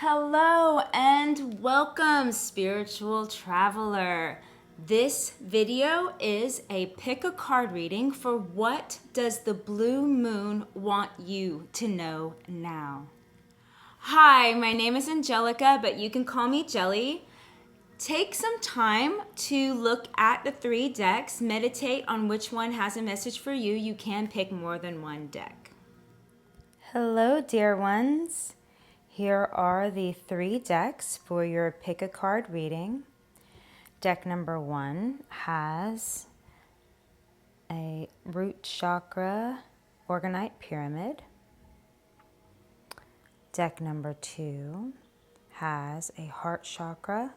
Hello and welcome, spiritual traveler. This video is a pick a card reading for what does the blue moon want you to know now. Hi, my name is Angelica, but you can call me Jelly. Take some time to look at the 3 decks, meditate on which one has a message for you. You can pick more than one deck. Hello, dear ones. Here are the 3 decks for your pick a card reading. Deck number 1 has a Root Chakra Pyramid. Deck number 2 has a Heart Chakra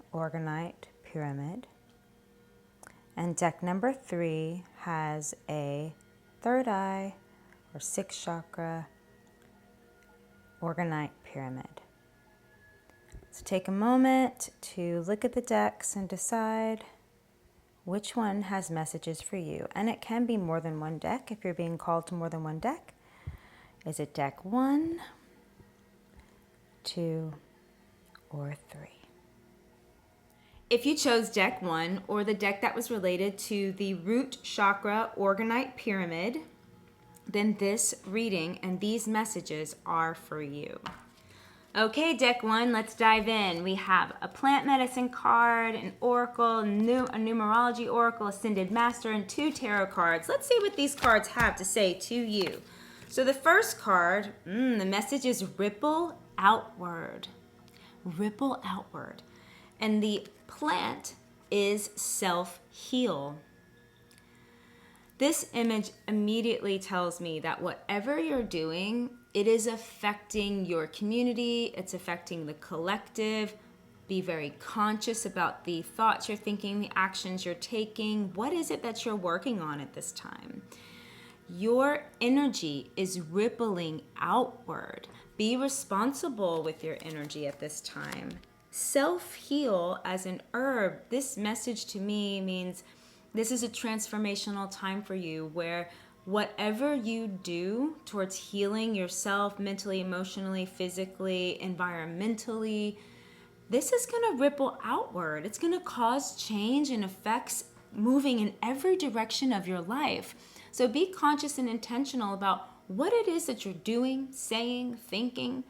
Pyramid. And deck number 3 has a Third Eye or 6th Chakra Pyramid. So take a moment to look at the decks and decide which one has messages for you. And it can be more than one deck if you're being called to more than one deck. Is it deck 1, 2, or 3? If you chose deck 1 or the deck that was related to the Root Chakra Pyramid, then this reading and these messages are for you. Okay, deck 1, let's dive in. We have a plant medicine card, an oracle, a numerology oracle, ascended master, and 2 tarot cards. Let's see what these cards have to say to you. So the first card, the message is ripple outward. Ripple outward. And the plant is self-heal. This image immediately tells me that whatever you're doing, it is affecting your community, it's affecting the collective. Be very conscious about the thoughts you're thinking, the actions you're taking. What is it that you're working on at this time? Your energy is rippling outward. Be responsible with your energy at this time. Self-heal as an herb. This message to me means this is a transformational time for you where whatever you do towards healing yourself mentally, emotionally, physically, environmentally, this is going to ripple outward. It's going to cause change and effects moving in every direction of your life. So be conscious and intentional about what it is that you're doing, saying, thinking.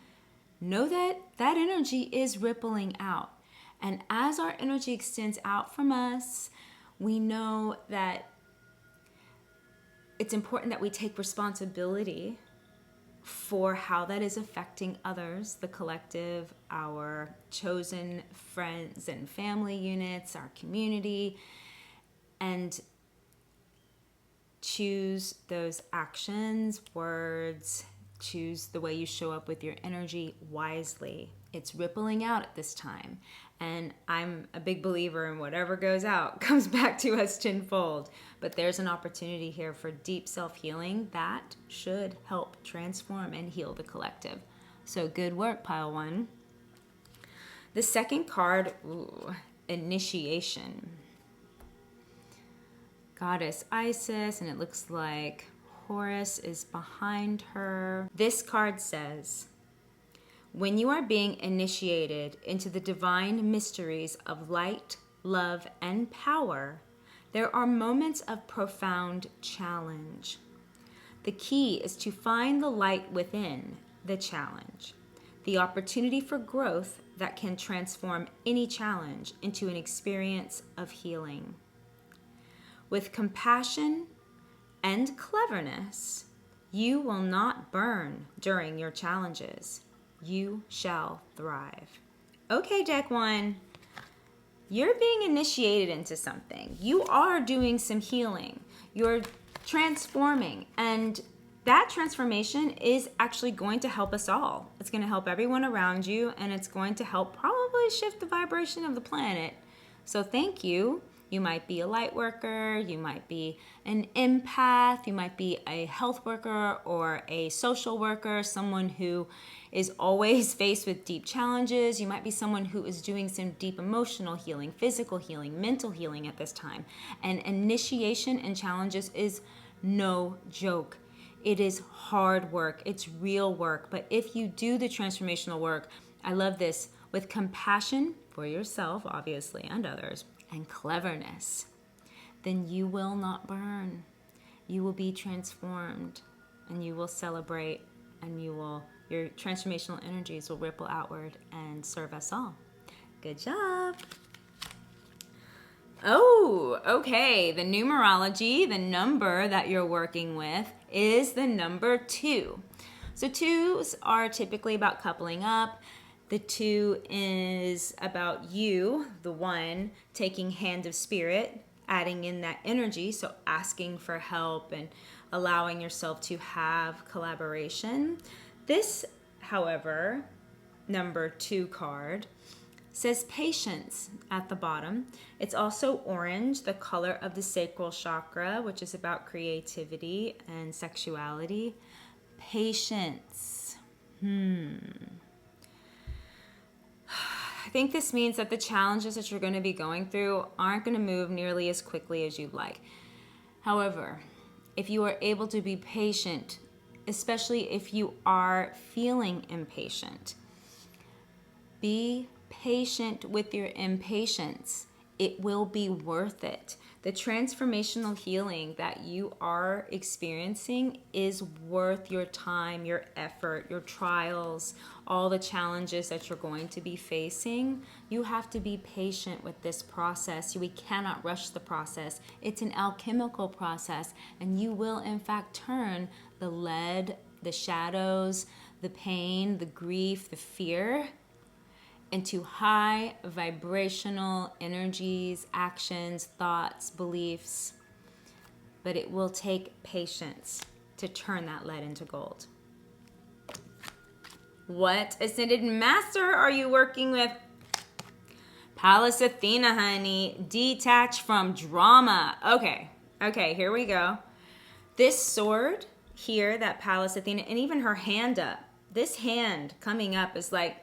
Know that that energy is rippling out. And as our energy extends out from us, we know that it's important that we take responsibility for how that is affecting others, the collective, our chosen friends and family units, our community, and choose those actions, words, choose the way you show up with your energy wisely. It's rippling out at this time. And I'm a big believer in whatever goes out comes back to us tenfold. But there's an opportunity here for deep self-healing that should help transform and heal the collective. So good work, pile 1. The second card, initiation. Goddess Isis, and it looks like Horus is behind her. This card says, when you are being initiated into the divine mysteries of light, love, and power, there are moments of profound challenge. The key is to find the light within the challenge, the opportunity for growth that can transform any challenge into an experience of healing. With compassion and cleverness, you will not burn during your challenges. You shall thrive. Okay, deck 1, you're being initiated into something. You are doing some healing. You're transforming, and that transformation is actually going to help us all. It's going to help everyone around you, and it's going to help probably shift the vibration of the planet. So thank you. You might be a light worker, you might be an empath, you might be a health worker or a social worker, someone who is always faced with deep challenges. You might be someone who is doing some deep emotional healing, physical healing, mental healing at this time. And initiation and challenges is no joke. It is hard work, it's real work, but if you do the transformational work, I love this. With compassion for yourself, obviously, and others, and cleverness, then you will not burn. You will be transformed, and you will celebrate, and your transformational energies will ripple outward and serve us all. Good job. Oh, okay. The numerology, the number that you're working with is the number 2. So 2s are typically about coupling up. The 2 is about you, the 1, taking hand of spirit, adding in that energy, so asking for help and allowing yourself to have collaboration. This, however, number 2 card says patience at the bottom. It's also orange, the color of the sacral chakra, which is about creativity and sexuality. Patience. I think this means that the challenges that you're going to be going through aren't going to move nearly as quickly as you'd like. However, if you are able to be patient, especially if you are feeling impatient, be patient with your impatience. It will be worth it. The transformational healing that you are experiencing is worth your time, your effort, your trials, all the challenges that you're going to be facing. You have to be patient with this process. We cannot rush the process. It's an alchemical process, and you will in fact turn the lead, the shadows, the pain, the grief, the fear into high vibrational energies, actions, thoughts, beliefs. But it will take patience to turn that lead into gold. What Ascended Master are you working with? Pallas Athena, honey. Detach from drama. Okay, here we go. This sword here, that Pallas Athena, and even her hand up, this hand coming up is like,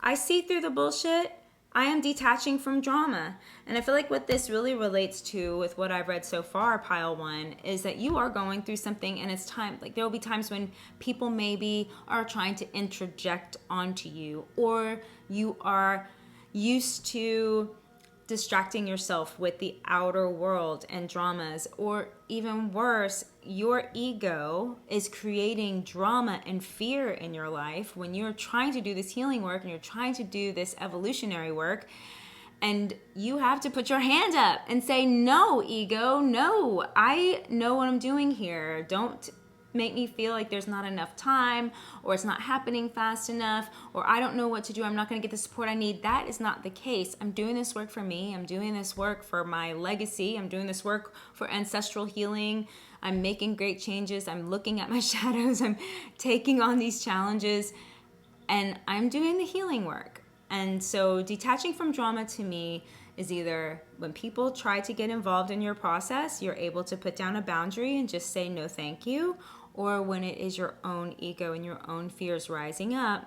I see through the bullshit. I am detaching from drama. And I feel like what this really relates to with what I've read so far, pile 1, is that you are going through something, and it's time, like there will be times when people maybe are trying to interject onto you, or you are used to distracting yourself with the outer world and dramas, or even worse, your ego is creating drama and fear in your life when you're trying to do this healing work and you're trying to do this evolutionary work, and you have to put your hand up and say, no, ego, no, I know what I'm doing here. Don't make me feel like there's not enough time, or it's not happening fast enough, or I don't know what to do, I'm not going to get the support I need. That is not the case. I'm doing this work for me. I'm doing this work for my legacy. I'm doing this work for ancestral healing. I'm making great changes. I'm looking at my shadows. I'm taking on these challenges, and I'm doing the healing work. And so detaching from drama to me is either when people try to get involved in your process, you're able to put down a boundary and just say no thank you, or when it is your own ego and your own fears rising up,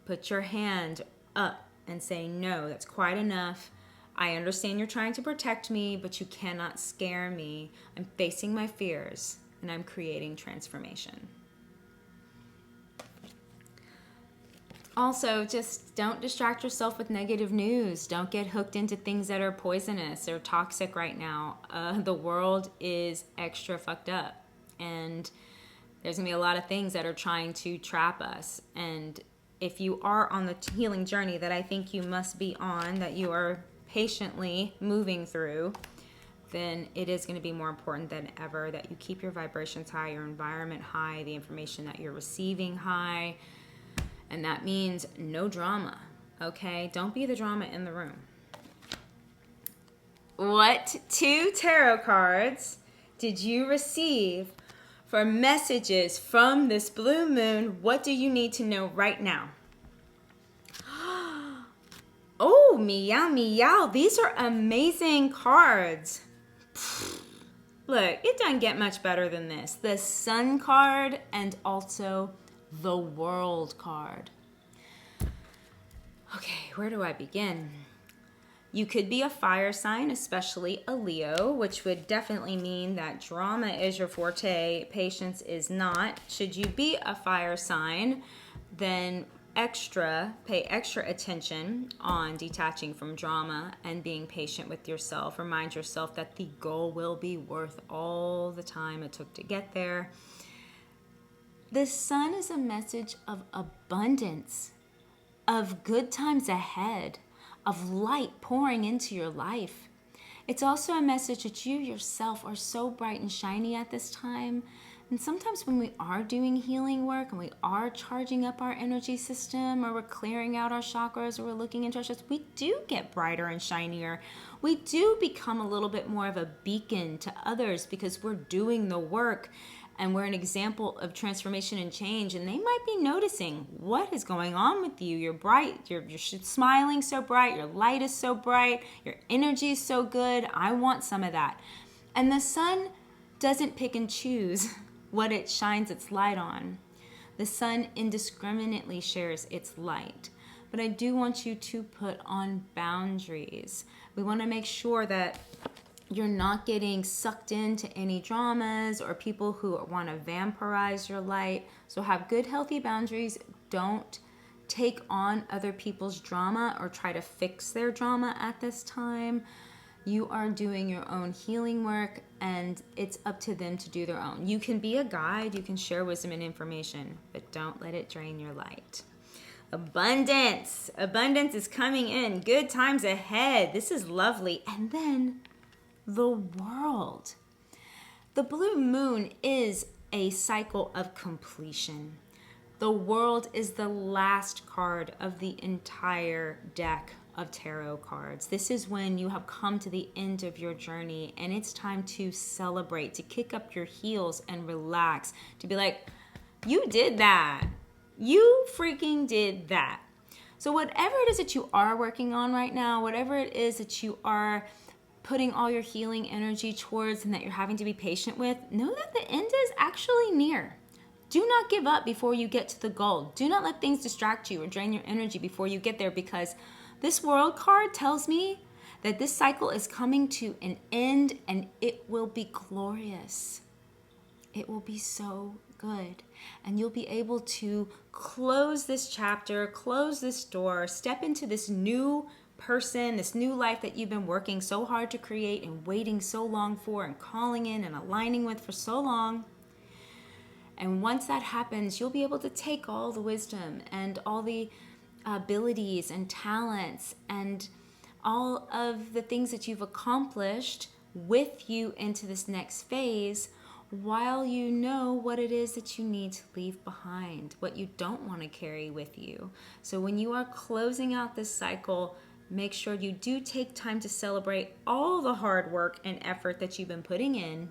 put your hand up and say, no, that's quite enough. I understand you're trying to protect me, but you cannot scare me. I'm facing my fears, and I'm creating transformation. Also, just don't distract yourself with negative news. Don't get hooked into things that are poisonous or toxic right now. The world is extra fucked up, and there's going to be a lot of things that are trying to trap us. And if you are on the healing journey that I think you must be on, that you are patiently moving through, then it is going to be more important than ever that you keep your vibrations high, your environment high, the information that you're receiving high. And that means no drama, okay? Don't be the drama in the room. What 2 tarot cards did you receive for messages from this blue moon? What do you need to know right now? Oh, meow, meow. These are amazing cards. Look, it doesn't get much better than this. The Sun card and also the World card. Okay, where do I begin? You could be a fire sign, especially a Leo, which would definitely mean that drama is your forte, patience is not. Should you be a fire sign, then pay extra attention on detaching from drama and being patient with yourself. Remind yourself that the goal will be worth all the time it took to get there. The sun is a message of abundance, of good times ahead, of light pouring into your life. It's also a message that you yourself are so bright and shiny at this time. And sometimes when we are doing healing work and we are charging up our energy system, or we're clearing out our chakras, or we're looking into our chakras, we do get brighter and shinier. We do become a little bit more of a beacon to others because we're doing the work and we're an example of transformation and change. And they might be noticing what is going on with you. You're bright. You're smiling so bright. Your light is so bright. Your energy is so good. I want some of that. And the sun doesn't pick and choose what it shines its light on. The sun indiscriminately shares its light. But I do want you to put on boundaries. We want to make sure that you're not getting sucked into any dramas or people who want to vampirize your light. So have good, healthy boundaries. Don't take on other people's drama or try to fix their drama at this time. You are doing your own healing work, and it's up to them to do their own. You can be a guide, you can share wisdom and information, but don't let it drain your light. Abundance. Abundance is coming in. Good times ahead. This is lovely. And then the world. The blue moon is a cycle of completion. The world is the last card of the entire deck of tarot cards. This is when you have come to the end of your journey, and it's time to celebrate, to kick up your heels and relax, to be like, you did that. You freaking did that. So whatever it is that you are working on right now, whatever it is that you are putting all your healing energy towards and that you're having to be patient with, know that the end is actually near. Do not give up before you get to the goal. Do not let things distract you or drain your energy before you get there, because this world card tells me that this cycle is coming to an end, and it will be glorious. It will be so good. And you'll be able to close this chapter, close this door, step into this new person, this new life that you've been working so hard to create and waiting so long for and calling in and aligning with for so long. And once that happens, you'll be able to take all the wisdom and all the abilities and talents and all of the things that you've accomplished with you into this next phase, while you know what it is that you need to leave behind, what you don't want to carry with you. So when you are closing out this cycle, make sure you do take time to celebrate all the hard work and effort that you've been putting in.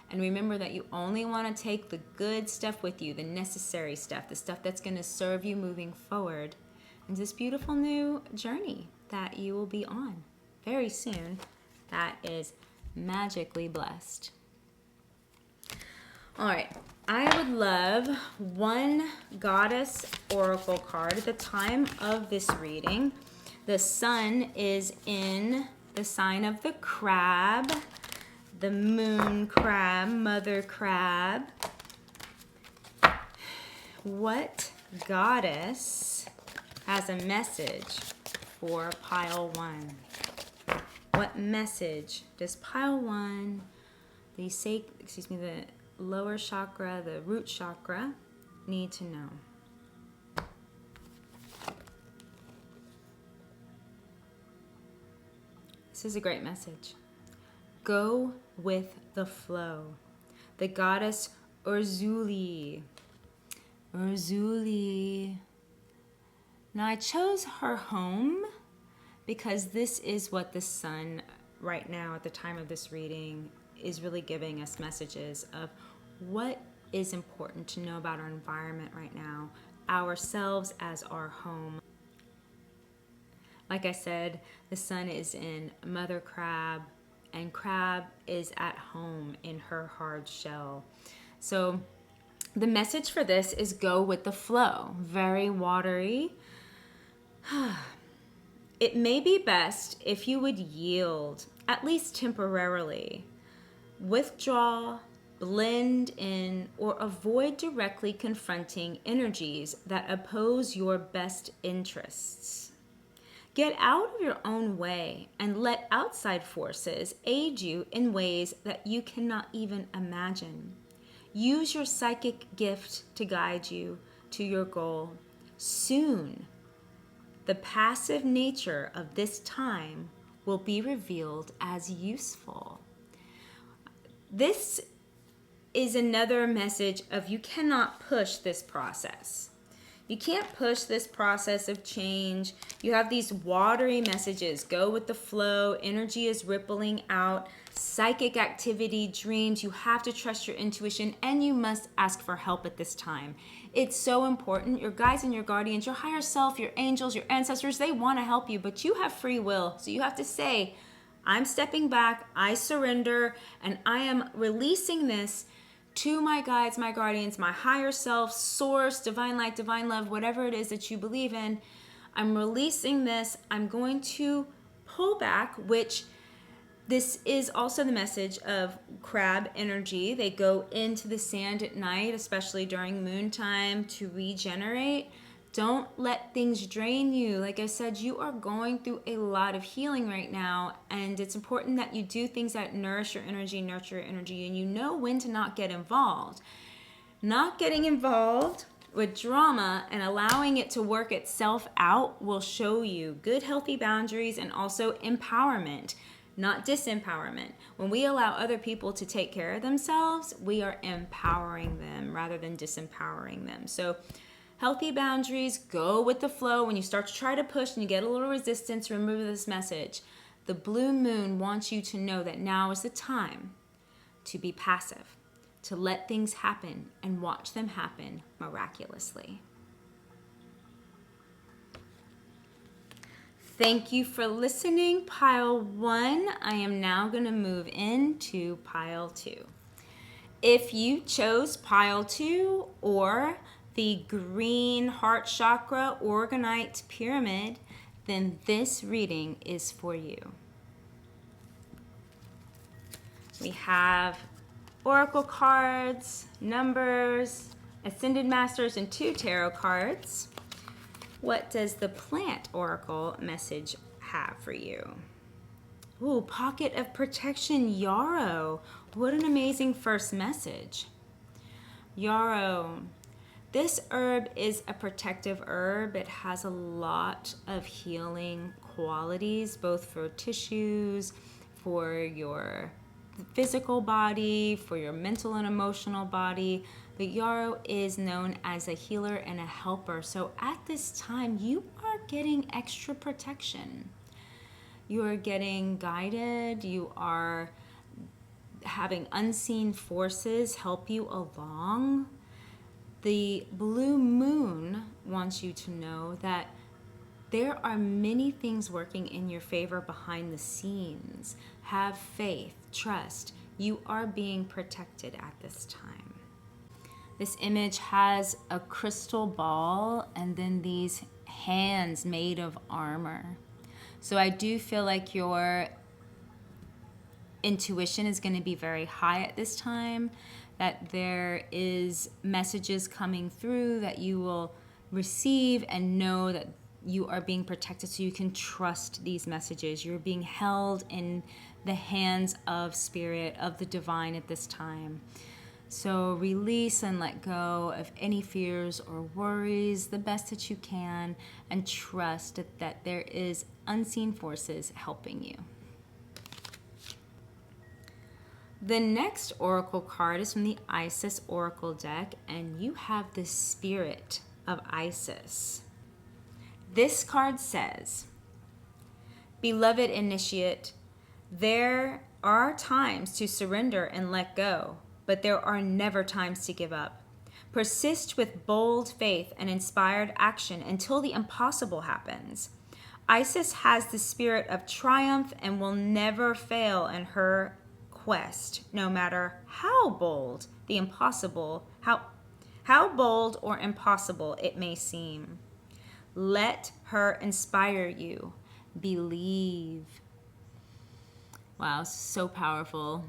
And remember that you only want to take the good stuff with you, the necessary stuff, the stuff that's going to serve you moving forward in this beautiful new journey that you will be on very soon that is magically blessed. All right, I would love one goddess oracle card at the time of this reading. The sun is in the sign of the crab, the moon crab, mother crab. What goddess has a message for pile one? What message does pile one, the lower chakra, the root chakra, need to know? This is a great message. Go with the flow. The goddess Urzuli. Urzuli. Now I chose her home because this is what the sun right now at the time of this reading is really giving us messages of what is important to know about our environment right now, ourselves as our home. Like I said, the sun is in Mother Crab, and Crab is at home in her hard shell. So the message for this is go with the flow. Very watery. It may be best if you would yield, at least temporarily. Withdraw blend in, or avoid directly confronting energies that oppose your best interests. Get out of your own way and let outside forces aid you in ways that you cannot even imagine. Use your psychic gift to guide you to your goal. Soon, the passive nature of this time will be revealed as useful. This is another message of you cannot push this process. You can't push this process of change. You have these watery messages. Go with the flow. Energy is rippling out. Psychic activity, dreams. You have to trust your intuition, and you must ask for help at this time. It's so important. Your guides and your guardians, your higher self, your angels, your ancestors, they want to help you, but you have free will. So you have to say, I'm stepping back, I surrender, and I am releasing this to my guides, my guardians, my higher self, source, divine light, divine love, whatever it is that you believe in. I'm releasing this. I'm going to pull back, which this is also the message of crab energy. They go into the sand at night, especially during moon time, to regenerate. Don't let things drain you. Like I said, you are going through a lot of healing right now, and it's important that you do things that nourish your energy, nurture your energy, and you know when to not get involved. Not getting involved with drama and allowing it to work itself out will show you good, healthy boundaries and also empowerment, not disempowerment. When we allow other people to take care of themselves, we are empowering them rather than disempowering them. So healthy boundaries, go with the flow. When you start to try to push and you get a little resistance, remember this message. The blue moon wants you to know that now is the time to be passive, to let things happen and watch them happen miraculously. Thank you for listening, pile 1. I am now going to move into pile 2. If you chose pile 2 or the green heart chakra organite pyramid, then this reading is for you. We have oracle cards, numbers, ascended masters, and 2 tarot cards. What does the plant oracle message have for you? Ooh, pocket of protection, yarrow. What an amazing first message. Yarrow. This herb is a protective herb. It has a lot of healing qualities, both for tissues, for your physical body, for your mental and emotional body. But yarrow is known as a healer and a helper. So at this time, you are getting extra protection. You are getting guided. You are having unseen forces help you along. The blue moon wants you to know that there are many things working in your favor behind the scenes. Have faith, trust. You are being protected at this time. This image has a crystal ball and then these hands made of armor. So I do feel like your intuition is going to be very high at this time, that there is messages coming through that you will receive and know that you are being protected, so you can trust these messages. You're being held in the hands of spirit, of the divine at this time. So release and let go of any fears or worries the best that you can, and trust that there is unseen forces helping you. The next oracle card is from the Isis Oracle deck, and you have the Spirit of Isis. This card says, Beloved Initiate, there are times to surrender and let go, but there are never times to give up. Persist with bold faith and inspired action until the impossible happens. Isis has the spirit of triumph and will never fail in her quest, no matter how bold the impossible, how bold or impossible it may seem. Let her inspire you. Believe. Wow, so powerful.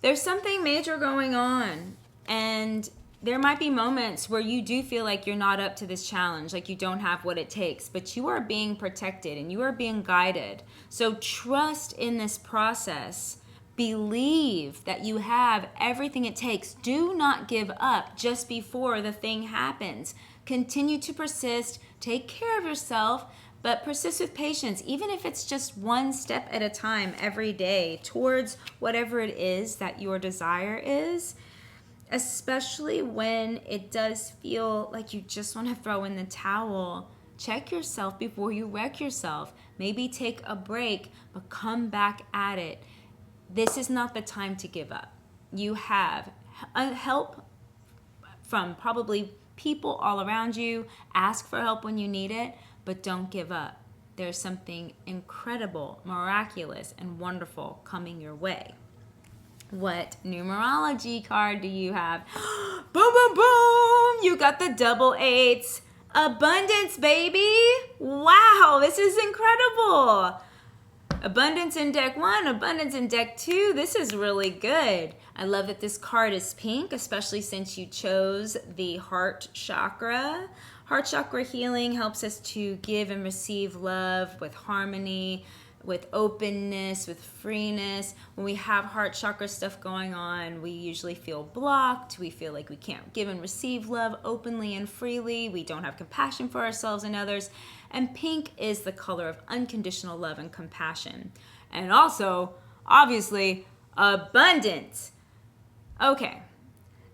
There's something major going on, and there might be moments where you do feel like you're not up to this challenge, like you don't have what it takes, but you are being protected and you are being guided. So trust in this process. Believe that you have everything it takes. Do not give up just before the thing happens. Continue to persist. Take care of yourself, but persist with patience, even if it's just one step at a time every day towards whatever it is that your desire is. Especially when it does feel like you just want to throw in the towel. Check yourself before you wreck yourself. Maybe take a break, but come back at it. This is not the time to give up. You have help from probably people all around you. Ask for help when you need it, but don't give up. There's something incredible, miraculous, and wonderful coming your way. What numerology card do you have? Boom, boom, boom! You got the double eights. Abundance, baby! Wow, this is incredible. Abundance in deck 1, abundance in deck 2. This is really good. I love that this card is pink, especially since you chose the Heart Chakra. Heart Chakra healing helps us to give and receive love with harmony, with openness, with freeness. When we have heart chakra stuff going on, we usually feel blocked. We feel like we can't give and receive love openly and freely. We don't have compassion for ourselves and others. And pink is the color of unconditional love and compassion. And also, obviously, abundance. Okay,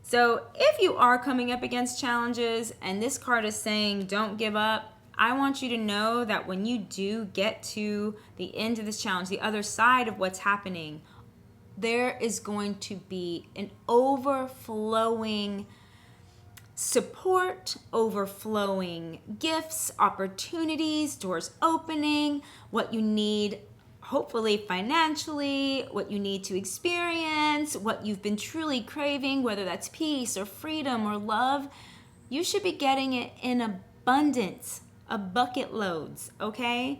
so if you are coming up against challenges and this card is saying don't give up, I want you to know that when you do get to the end of this challenge, the other side of what's happening, there is going to be an overflowing support, overflowing gifts, opportunities, doors opening, what you need, hopefully financially, what you need to experience, what you've been truly craving, whether that's peace or freedom or love. You should be getting it in abundance. Bucket loads, okay?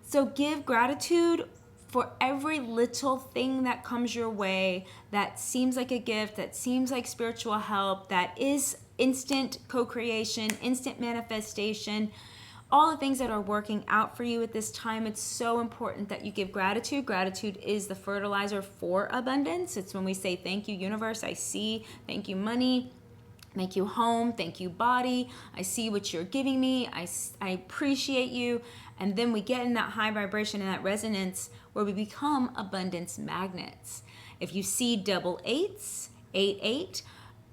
So give gratitude for every little thing that comes your way that seems like a gift, that seems like spiritual help, that is instant co-creation, instant manifestation, all the things that are working out for you at this time. It's so important that you give gratitude. Gratitude is the fertilizer for abundance. It's when we say, thank you, universe, I see, thank you, money, thank you, home. Thank you, body. I see what you're giving me. I appreciate you. And then we get in that high vibration and that resonance where we become abundance magnets. If you see double eights, 8,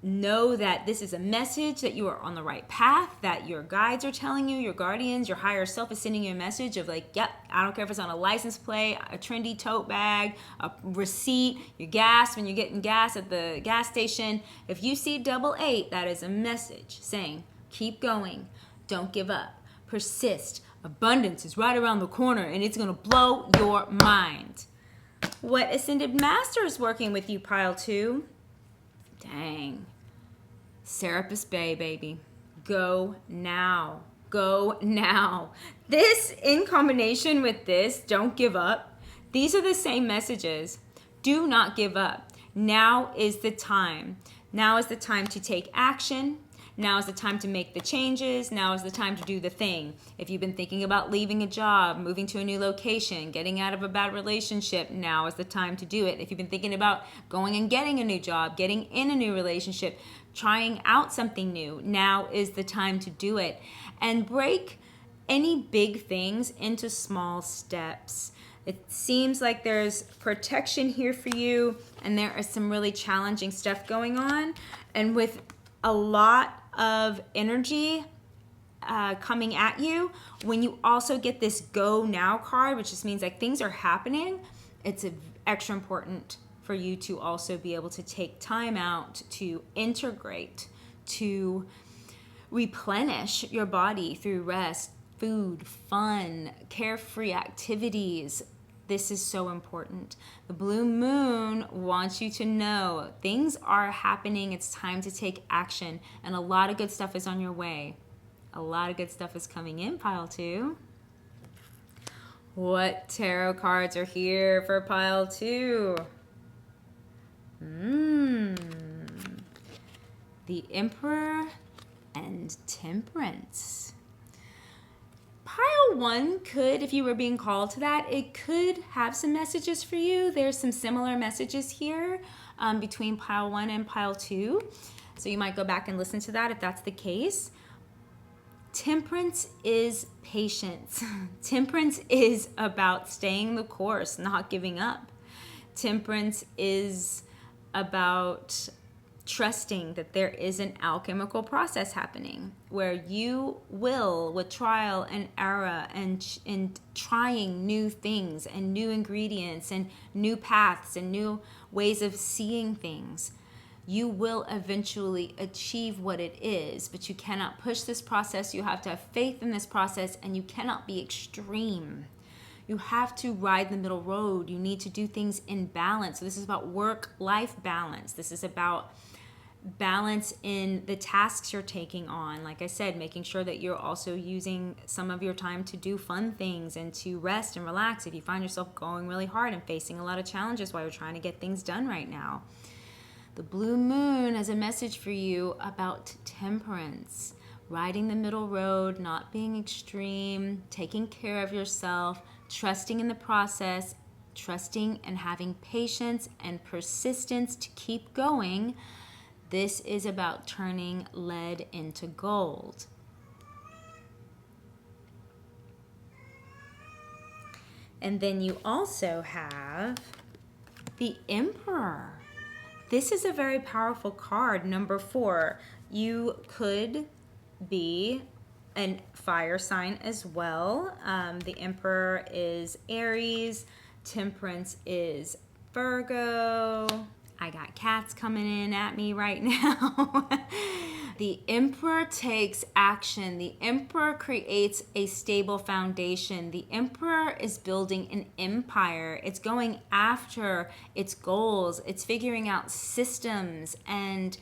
know that this is a message that you are on the right path, that your guides are telling you, your guardians, your higher self is sending you a message of like, yep, I don't care if it's on a license plate, a trendy tote bag, a receipt, your gas, when you're getting gas at the gas station. If you see double 8, that is a message saying, keep going, don't give up, persist. Abundance is right around the corner and it's going to blow your mind. What Ascended Master is working with you, pile 2? Dang. Serapis Bay, baby. Go now. Go now. This, in combination with this, don't give up. These are the same messages. Do not give up. Now is the time. Now is the time to take action. Now is the time to make the changes. Now is the time to do the thing. If you've been thinking about leaving a job, moving to a new location, getting out of a bad relationship, now is the time to do it. If you've been thinking about going and getting a new job, getting in a new relationship, trying out something new, now is the time to do it. And break any big things into small steps. It seems like there's protection here for you, and there is some really challenging stuff going on. And with a lot of energy coming at you, when you also get this go now card, which just means like things are happening, it's extra important for you to also be able to take time out to integrate, to replenish your body through rest, food, fun, carefree activities. This is so important. The blue moon wants you to know things are happening. It's time to take action. And a lot of good stuff is on your way. A lot of good stuff is coming in, pile 2. What tarot cards are here for pile 2? The Emperor and Temperance. Pile 1 could, if you were being called to that, it could have some messages for you. There's some similar messages here between pile 1 and pile 2. So you might go back and listen to that if that's the case. Temperance is patience. Temperance is about staying the course, not giving up. Temperance is about trusting that there is an alchemical process happening where you will, with trial and error and trying new things and new ingredients and new paths and new ways of seeing things, you will eventually achieve what it is. But you cannot push this process. You have to have faith in this process, and you cannot be extreme. You have to ride the middle road. You need to do things in balance. So this is about work-life balance. This is about balance in the tasks you're taking on. Like I said, making sure that you're also using some of your time to do fun things and to rest and relax if you find yourself going really hard and facing a lot of challenges while you're trying to get things done right now. The blue moon has a message for you about temperance, riding the middle road, not being extreme, taking care of yourself, trusting in the process, trusting and having patience and persistence to keep going. This is about turning lead into gold. And then you also have the Emperor. This is a very powerful card, number 4. You could be a fire sign as well. The Emperor is Aries. Temperance is Virgo. I got cats coming in at me right now. The Emperor takes action. The Emperor creates a stable foundation. The Emperor is building an empire. It's going after its goals. It's figuring out systems, and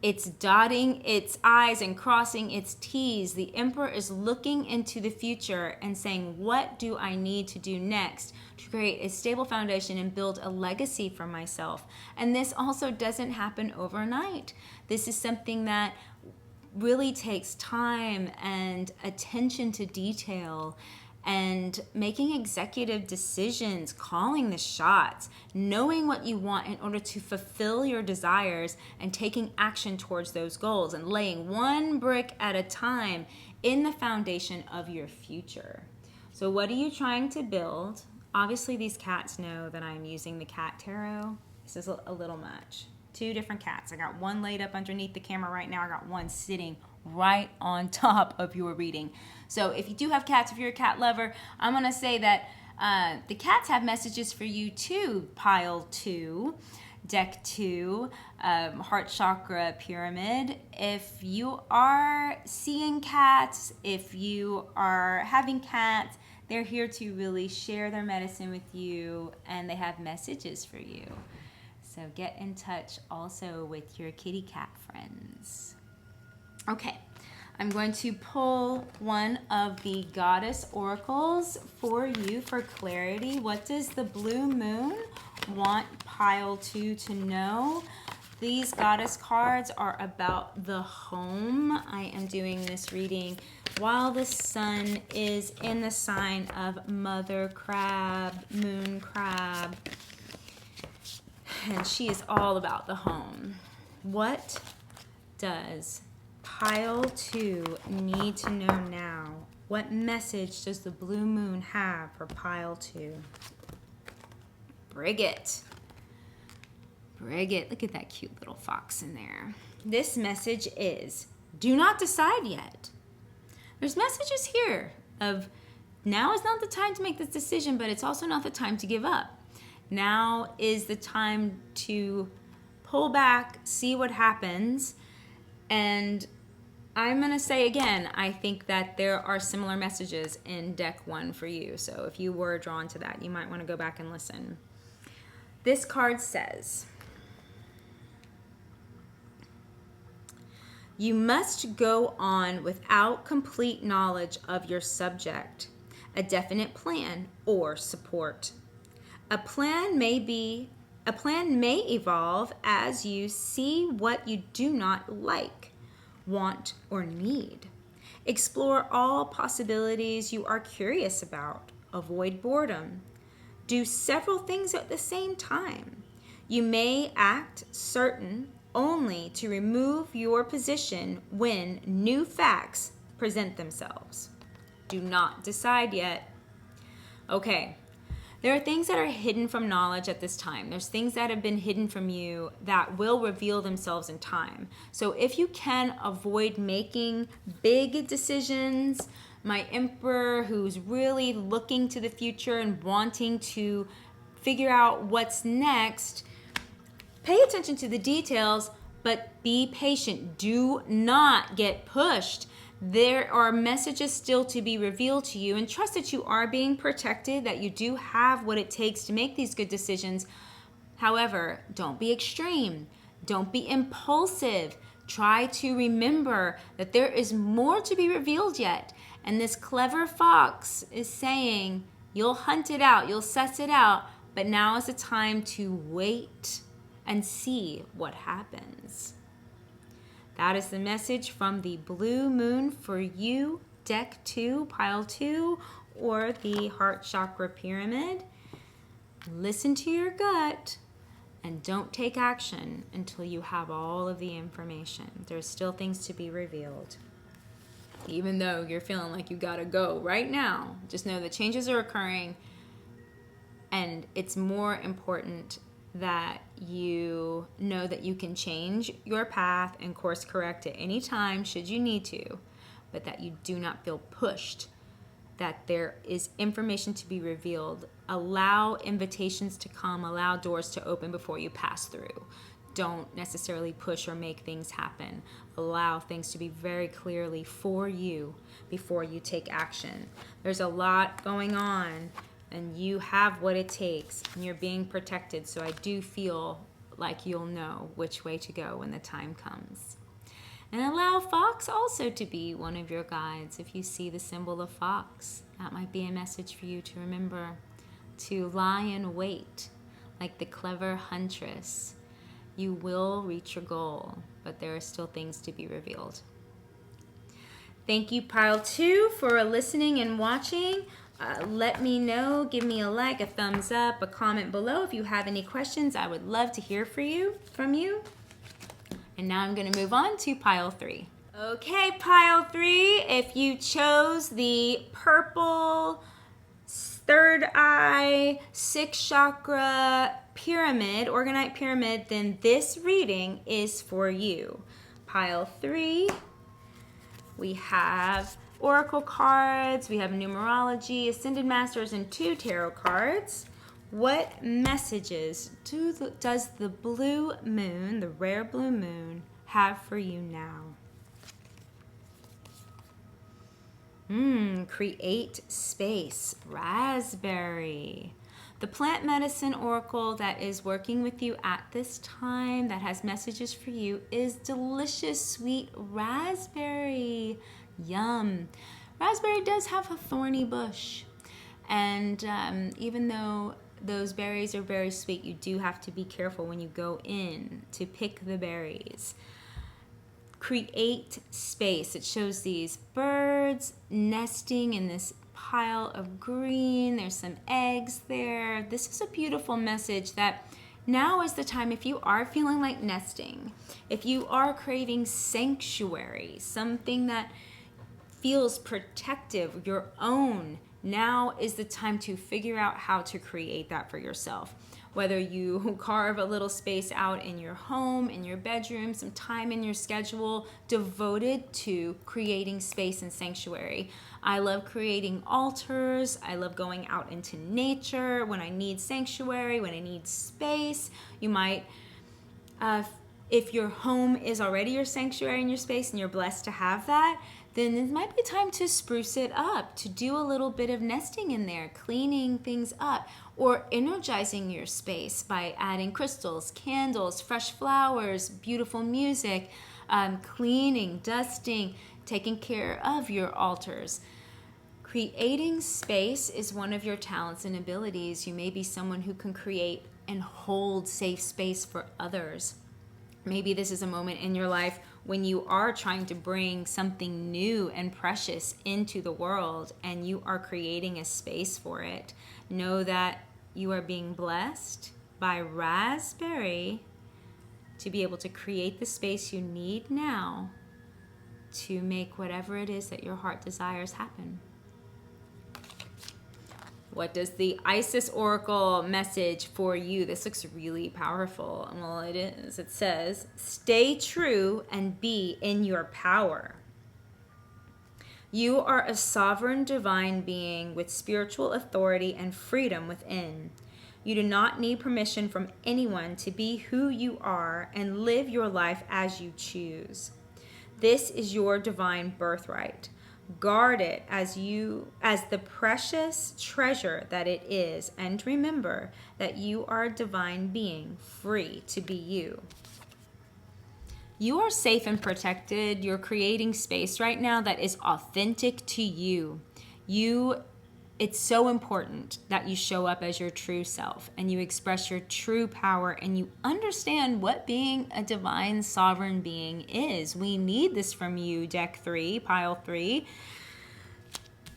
it's dotting its I's and crossing its T's. The Emperor is looking into the future and saying, what do I need to do next to create a stable foundation and build a legacy for myself? And this also doesn't happen overnight. This is something that really takes time and attention to detail and making executive decisions, calling the shots, knowing what you want in order to fulfill your desires and taking action towards those goals and laying one brick at a time in the foundation of your future. So what are you trying to build? Obviously, these cats know that I'm using the cat tarot. This is a little much. 2 different cats. I got one laid up underneath the camera right now. I got one sitting right on top of your reading. So if you do have cats, if you're a cat lover, I'm going to say that the cats have messages for you too. Pile 2, deck 2, Heart Chakra Pyramid. If you are seeing cats, if you are having cats, they're here to really share their medicine with you, and they have messages for you. So get in touch also with your kitty cat friends. Okay, I'm going to pull one of the goddess oracles for you for clarity. What does the blue moon want pile 2 to know? These goddess cards are about the home. I am doing this reading while the sun is in the sign of Mother Crab, Moon Crab. And she is all about the home. What does pile 2 need to know now? What message does the blue moon have for pile 2? Brigit. Brigit, look at that cute little fox in there. This message is, do not decide yet. There's messages here of now is not the time to make this decision, but it's also not the time to give up. Now is the time to pull back, see what happens. And I'm going to say again, I think that there are similar messages in deck 1 for you. So if you were drawn to that, you might want to go back and listen. This card says, you must go on without complete knowledge of your subject, a definite plan, or support. A plan may be A plan may evolve as you see what you do not like, want, or need. Explore all possibilities you are curious about. Avoid boredom. Do several things at the same time. You may act certain only to remove your position when new facts present themselves. Do not decide yet. Okay, there are things that are hidden from knowledge at this time. There's things that have been hidden from you that will reveal themselves in time. So if you can avoid making big decisions, my Emperor who's really looking to the future and wanting to figure out what's next, pay attention to the details, but be patient. Do not get pushed. There are messages still to be revealed to you, and trust that you are being protected, that you do have what it takes to make these good decisions. However, don't be extreme. Don't be impulsive. Try to remember that there is more to be revealed yet. And this clever fox is saying, you'll hunt it out, you'll suss it out, but now is the time to wait and see what happens. That is the message from the Blue Moon for you, Deck 2, Pile 2, or the Heart Chakra Pyramid. Listen to your gut and don't take action until you have all of the information. There's still things to be revealed. Even though you're feeling like you gotta go right now, just know that changes are occurring, and it's more important that you know that you can change your path and course correct at any time should you need to, but that you do not feel pushed, that there is information to be revealed. Allow invitations to come, allow doors to open before you pass through. Don't necessarily push or make things happen. Allow things to be very clearly for you before you take action. There's a lot going on, and you have what it takes, and you're being protected, so I do feel like you'll know which way to go when the time comes. And allow fox also to be one of your guides. If you see the symbol of fox, that might be a message for you to remember to lie in wait like the clever huntress. You will reach your goal, but there are still things to be revealed. Thank you, Pile 2, for listening and watching. Let me know, give me a like, a thumbs up, a comment below. If you have any questions, I would love to hear from you. And now I'm going to move on to Pile 3. Okay, Pile 3, if you chose the purple Third Eye 6 Chakra Pyramid, Organite Pyramid, then this reading is for you. Pile 3, we have Oracle cards, we have numerology, Ascended Masters, and 2 tarot cards. What messages does the blue moon, the rare blue moon, have for you now? Create space, raspberry. The plant medicine oracle that is working with you at this time, that has messages for you, is delicious sweet raspberry. Yum. Raspberry does have a thorny bush, and even though those berries are very sweet, you do have to be careful when you go in to pick the berries. Create space. It shows these birds nesting in this pile of green. There's some eggs there. This is a beautiful message that now is the time, if you are feeling like nesting, if you are craving sanctuary, something that feels protective, your own, now is the time to figure out how to create that for yourself. Whether you carve a little space out in your home, in your bedroom, some time in your schedule devoted to creating space and sanctuary. I love creating altars. I love going out into nature when I need sanctuary, when I need space. You might, if your home is already your sanctuary and your space and you're blessed to have that, then it might be time to spruce it up, to do a little bit of nesting in there, cleaning things up, or energizing your space by adding crystals, candles, fresh flowers, beautiful music, cleaning, dusting, taking care of your altars. Creating space is one of your talents and abilities. You may be someone who can create and hold safe space for others. Maybe this is a moment in your life when you are trying to bring something new and precious into the world and you are creating a space for it. Know that you are being blessed by Raspberry to be able to create the space you need now to make whatever it is that your heart desires happen. What does the Isis Oracle message for you? This looks really powerful. Well, it is. It says, stay true and be in your power. You are a sovereign divine being with spiritual authority and freedom within. You do not need permission from anyone to be who you are and live your life as you choose. This is your divine birthright. Guard it as the precious treasure that it is, and remember that you are a divine being, free to be you. You are safe and protected. You're creating space right now that is authentic to you. It's so important that you show up as your true self and you express your true power and you understand what being a divine sovereign being is. We need this from you, deck 3, pile 3.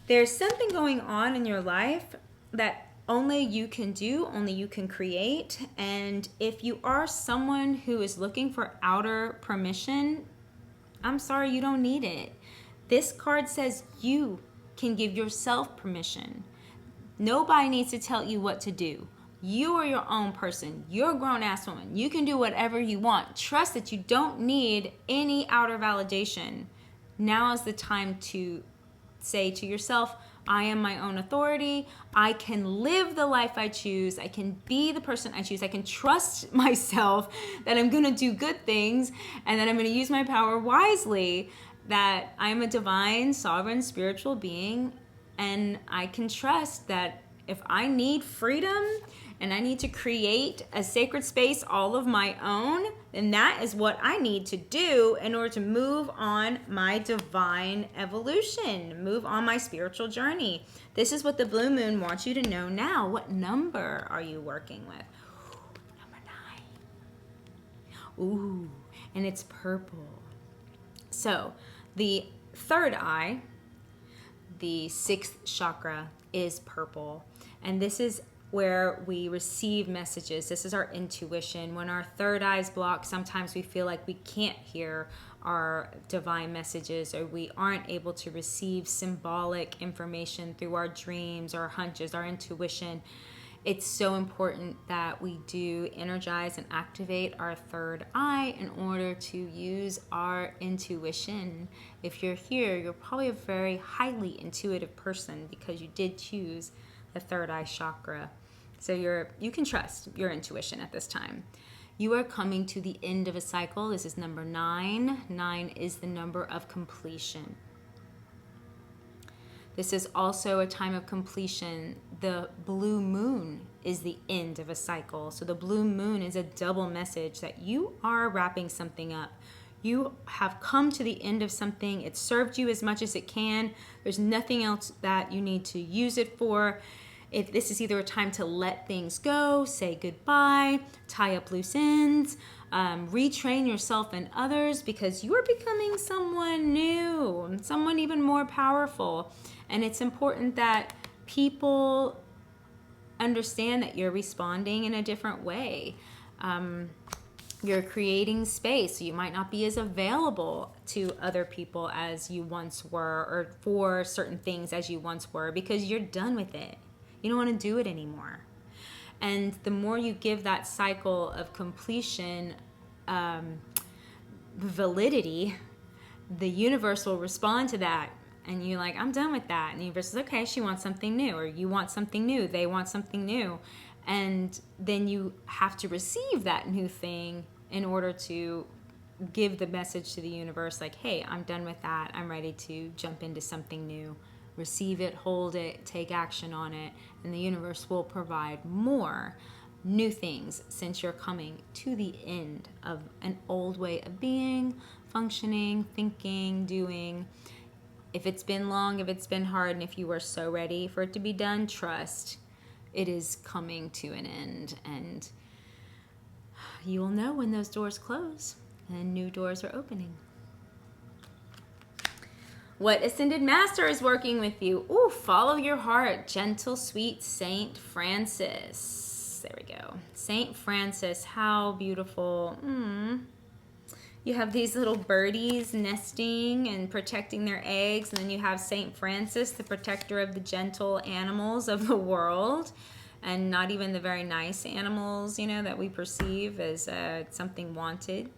There's something going on in your life that only you can do, only you can create. And if you are someone who is looking for outer permission, I'm sorry, you don't need it. This card says you can give yourself permission. Nobody needs to tell you what to do. You are your own person. You're a grown-ass woman. You can do whatever you want. Trust that you don't need any outer validation. Now is the time to say to yourself, I am my own authority. I can live the life I choose. I can be the person I choose. I can trust myself that I'm going to do good things and that I'm going to use my power wisely, that I'm a divine, sovereign, spiritual being, and I can trust that if I need freedom and I need to create a sacred space all of my own, then that is what I need to do in order to move on my divine evolution, move on my spiritual journey. This is what the blue moon wants you to know now. What number are you working with? Number 9. Ooh, and it's purple. So the third eye, the 6th chakra, is purple. And this is where we receive messages. This is our intuition. When our third eye is blocked, sometimes we feel like we can't hear our divine messages, or we aren't able to receive symbolic information through our dreams, our hunches, our intuition. It's so important that we do energize and activate our third eye in order to use our intuition. If you're here, you're probably a very highly intuitive person because you did choose the third eye chakra. So you can trust your intuition at this time. You are coming to the end of a cycle. This is number 9. 9 is the number of completion. This is also a time of completion. The blue moon is the end of a cycle. So the blue moon is a double message that you are wrapping something up. You have come to the end of something. It served you as much as it can. There's nothing else that you need to use it for. If this is either a time to let things go, say goodbye, tie up loose ends, retrain yourself and others, because you are becoming someone new, someone even more powerful. And it's important that people understand that you're responding in a different way. You're creating space, so you might not be as available to other people as you once were, or for certain things as you once were, because you're done with it. You don't want to do it anymore. And the more you give that cycle of completion validity, the universe will respond to that. And you're like, I'm done with that. And the universe is, okay, she wants something new, or you want something new, they want something new. And then you have to receive that new thing in order to give the message to the universe, like, hey, I'm done with that. I'm ready to jump into something new. Receive it, hold it, take action on it, and the universe will provide more new things, since you're coming to the end of an old way of being, functioning, thinking, doing. If it's been long, if it's been hard, and if you are so ready for it to be done, trust it is coming to an end, and you will know when those doors close and new doors are opening. What Ascended Master is working with you? Ooh, follow your heart. Gentle, sweet Saint Francis. There we go. Saint Francis, how beautiful. You have these little birdies nesting and protecting their eggs, and then you have Saint Francis, the protector of the gentle animals of the world, and not even the very nice animals, you know, that we perceive as something wanted.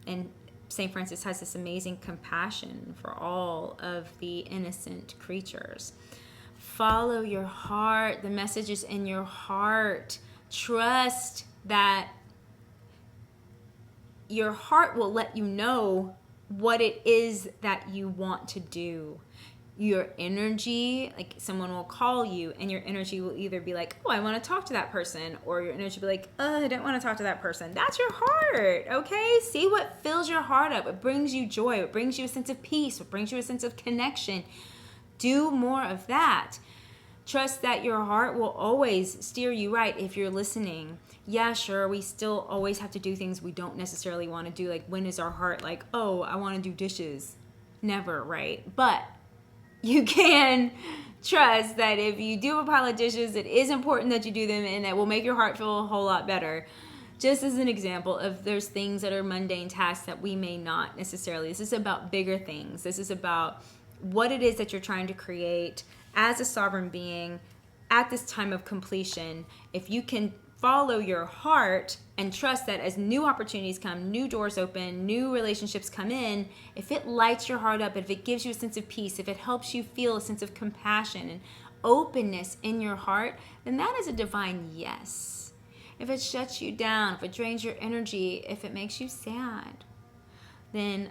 And St. Francis has this amazing compassion for all of the innocent creatures. Follow your heart. The message is in your heart. Trust that your heart will let you know what it is that you want to do. Your energy, like someone will call you and your energy will either be like, oh, I want to talk to that person, or your energy will be like, oh, I don't want to talk to that person. That's your heart, okay? See what fills your heart up. It brings you joy. It brings you a sense of peace. It brings you a sense of connection. Do more of that. Trust that your heart will always steer you right if you're listening. Yeah, sure, we still always have to do things we don't necessarily want to do. Like, when is our heart like, oh, I want to do dishes? Never, right? But you can trust that if you do a pile of dishes, it is important that you do them, and that will make your heart feel a whole lot better. Just as an example of, there's things that are mundane tasks that we may not necessarily. This is about bigger things. This is about what it is that you're trying to create as a sovereign being at this time of completion. If you can follow your heart and trust that as new opportunities come, new doors open, new relationships come in, if it lights your heart up, if it gives you a sense of peace, if it helps you feel a sense of compassion and openness in your heart, then that is a divine yes. If it shuts you down, if it drains your energy, if it makes you sad, then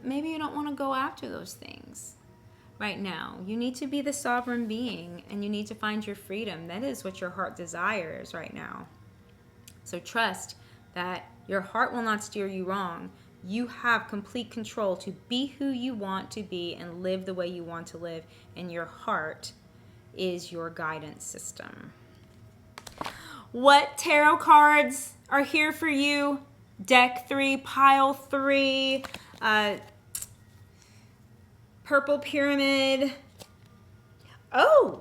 maybe you don't want to go after those things right now. You need to be the sovereign being, and you need to find your freedom. That is what your heart desires right now. So trust that your heart will not steer you wrong. You have complete control to be who you want to be and live the way you want to live, and your heart is your guidance system. What tarot cards are here for you? Deck 3, pile 3, Purple Pyramid. Oh,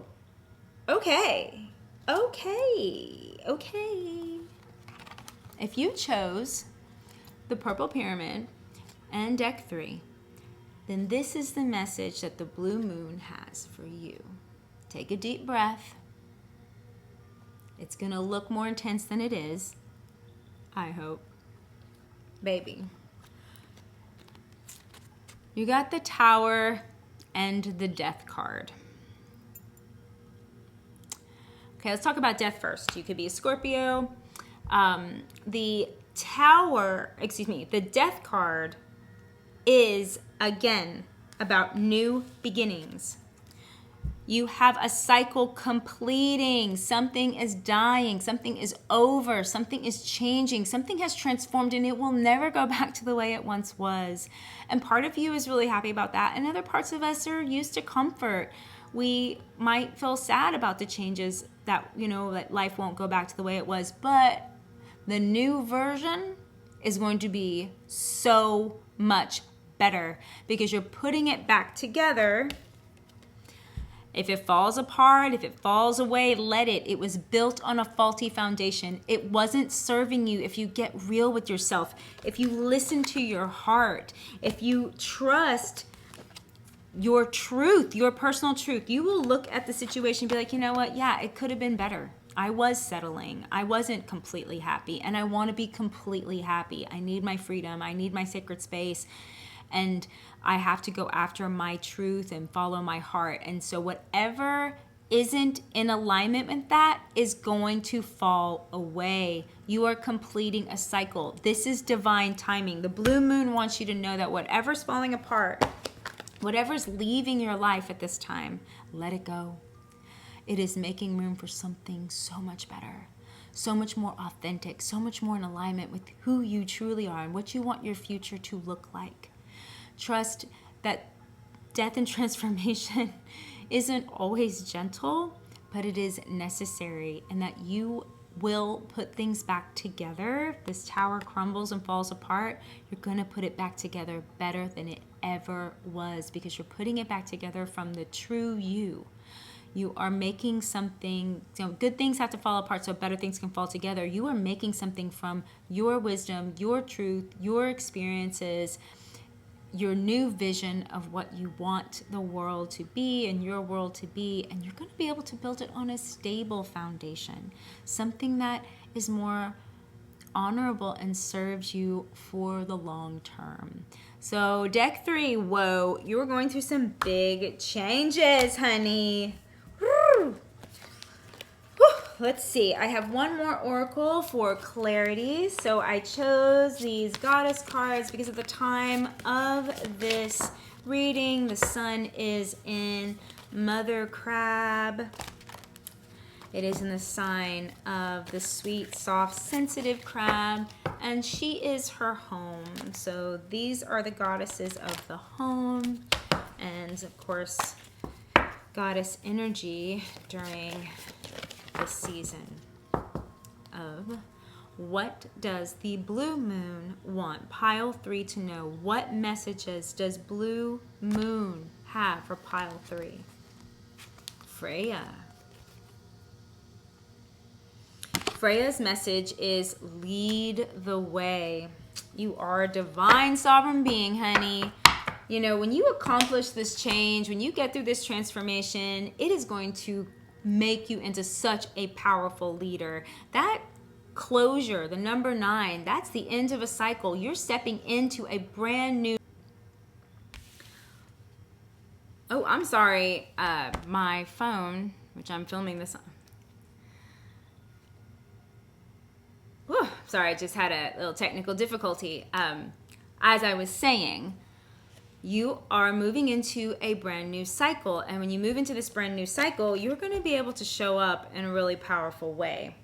okay. If you chose the Purple Pyramid and Deck 3, then this is the message that the blue moon has for you. Take a deep breath. It's going to look more intense than it is, I hope. Baby. You got the Tower and the Death card. Okay, let's talk about death first. You could be a Scorpio. The Death card is, again, about new beginnings. You have a cycle completing. Something is dying. Something is over. Something is changing. Something has transformed, and it will never go back to the way it once was. And part of you is really happy about that, and other parts of us are used to comfort. We might feel sad about the changes that, that life won't go back to the way it was, but the new version is going to be so much better because you're putting it back together. If it falls apart, if it falls away, let it. It was built on a faulty foundation. It wasn't serving you. If you get real with yourself, if you listen to your heart, if you trust your truth, your personal truth, you will look at the situation and be like, you know what? Yeah, it could have been better. I was settling. I wasn't completely happy, and I want to be completely happy. I need my freedom. I need my sacred space. And I have to go after my truth and follow my heart. And so whatever isn't in alignment with that is going to fall away. You are completing a cycle. This is divine timing. The blue moon wants you to know that whatever's falling apart, whatever's leaving your life at this time, let it go. It is making room for something so much better, so much more authentic, so much more in alignment with who you truly are and what you want your future to look like. Trust that death and transformation isn't always gentle, but it is necessary, and that you will put things back together. If this tower crumbles and falls apart, you're going to put it back together better than it ever was, because you're putting it back together from the true you. You are making something, good things have to fall apart so better things can fall together. You are making something from your wisdom, your truth, your experiences, your new vision of what you want the world to be and your world to be, and you're going to be able to build it on a stable foundation, something that is more honorable and serves you for the long term. So deck 3, whoa, you're going through some big changes, honey. Woo. Let's see, I have one more oracle for clarity. So I chose these goddess cards because at the time of this reading, the sun is in Mother Crab. It is in the sign of the sweet, soft, sensitive crab, and she is her home. So these are the goddesses of the home, and of course, goddess energy during this season of what does the blue moon want pile 3 to know? What messages does blue moon have for pile 3? Freya. Freya's message is lead the way. You are a divine sovereign being, honey. You know, when you accomplish this change, when you get through this transformation, it is going to make you into such a powerful leader. That closure, the number 9, that's the end of a cycle. You're stepping into a brand new... Oh, I'm sorry. My phone, which I'm filming this on. Whew, sorry, I just had a little technical difficulty. As I was saying, you are moving into a brand new cycle. And when you move into this brand new cycle, you're going to be able to show up in a really powerful way.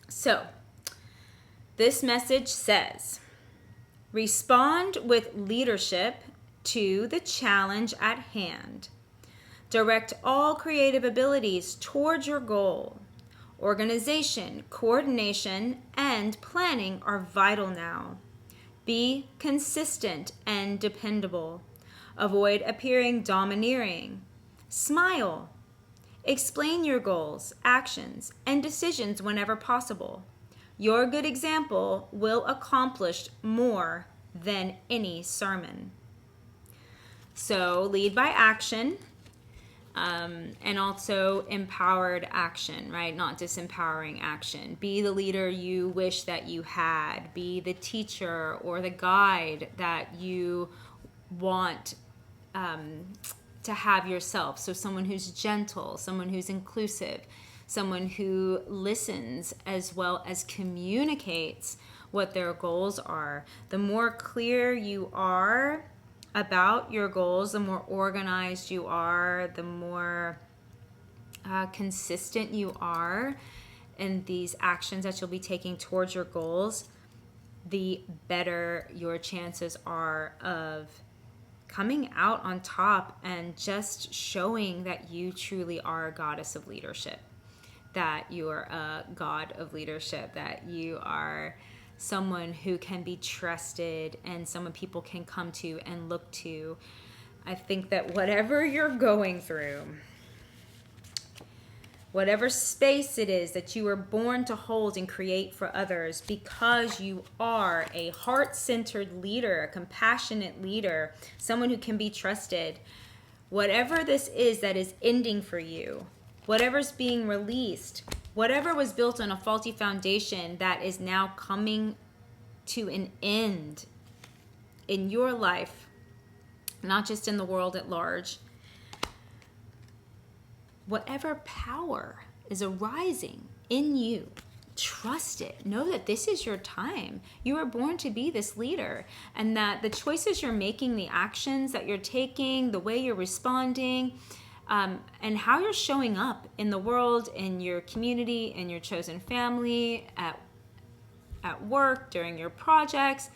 So, this message says, respond with leadership to the challenge at hand. Direct all creative abilities towards your goal. Organization, coordination, and planning are vital now. Be consistent and dependable. Avoid appearing domineering. Smile. Explain your goals, actions, and decisions whenever possible. Your good example will accomplish more than any sermon. So lead by action, and also empowered action, right? Not disempowering action. Be the leader you wish that you had. Be the teacher or the guide that you want to have yourself. So someone who's gentle, someone who's inclusive, someone who listens as well as communicates what their goals are. The more clear you are about your goals, the more organized you are, the more consistent you are in these actions that you'll be taking towards your goals, the better your chances are of coming out on top and just showing that you truly are a goddess of leadership, that you are a god of leadership, that you are someone who can be trusted and someone people can come to and look to. I think that whatever you're going through, whatever space it is that you were born to hold and create for others, because you are a heart-centered leader, a compassionate leader, someone who can be trusted, whatever this is that is ending for you, whatever's being released, whatever was built on a faulty foundation that is now coming to an end in your life, not just in the world at large, whatever power is arising in you, trust it. Know that this is your time. You were born to be this leader, and that the choices you're making, the actions that you're taking, the way you're responding, and how you're showing up in the world, in your community, in your chosen family, at work, during your projects,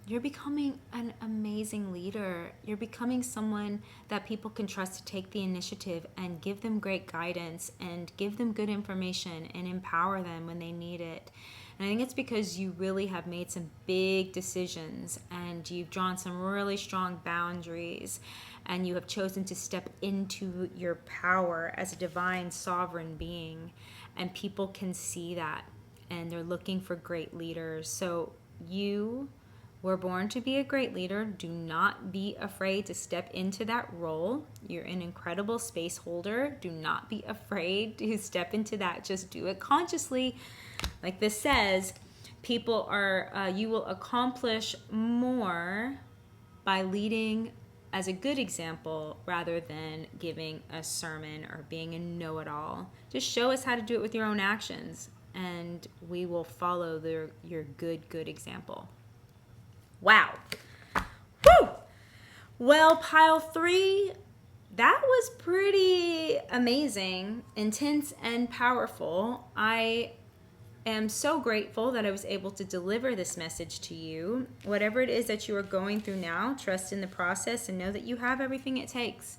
you're becoming an amazing leader. You're becoming someone that people can trust to take the initiative and give them great guidance and give them good information and empower them when they need it. And I think it's because you really have made some big decisions and you've drawn some really strong boundaries and you have chosen to step into your power as a divine sovereign being. And people can see that and they're looking for great leaders. So you were born to be a great leader. Do not be afraid to step into that role. You're an incredible space holder. Do not be afraid to step into that. Just do it consciously. Like this says, people are, you will accomplish more by leading as a good example rather than giving a sermon or being a know-it-all. Just show us how to do it with your own actions and we will follow your good example. Wow. Woo! Well, pile 3, that was pretty amazing, intense, and powerful. I am so grateful that I was able to deliver this message to you. Whatever it is that you are going through now, trust in the process and know that you have everything it takes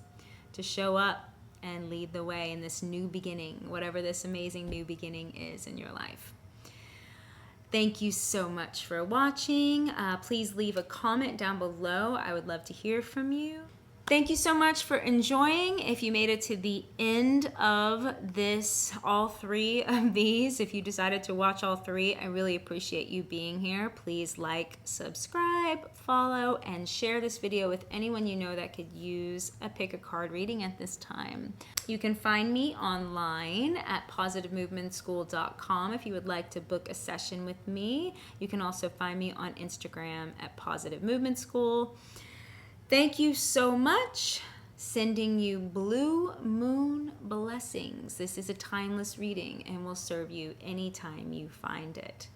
to show up and lead the way in this new beginning, whatever this amazing new beginning is in your life. Thank you so much for watching. Please leave a comment down below. I would love to hear from you. Thank you so much for enjoying. If you made it to the end of this, all 3 of these, if you decided to watch all 3, I really appreciate you being here. Please like, subscribe, follow, and share this video with anyone you know that could use a pick a card reading at this time. You can find me online at positivemovementschool.com if you would like to book a session with me. You can also find me on Instagram at Positive Movement School. Thank you so much. Sending you blue moon blessings. This is a timeless reading and will serve you anytime you find it.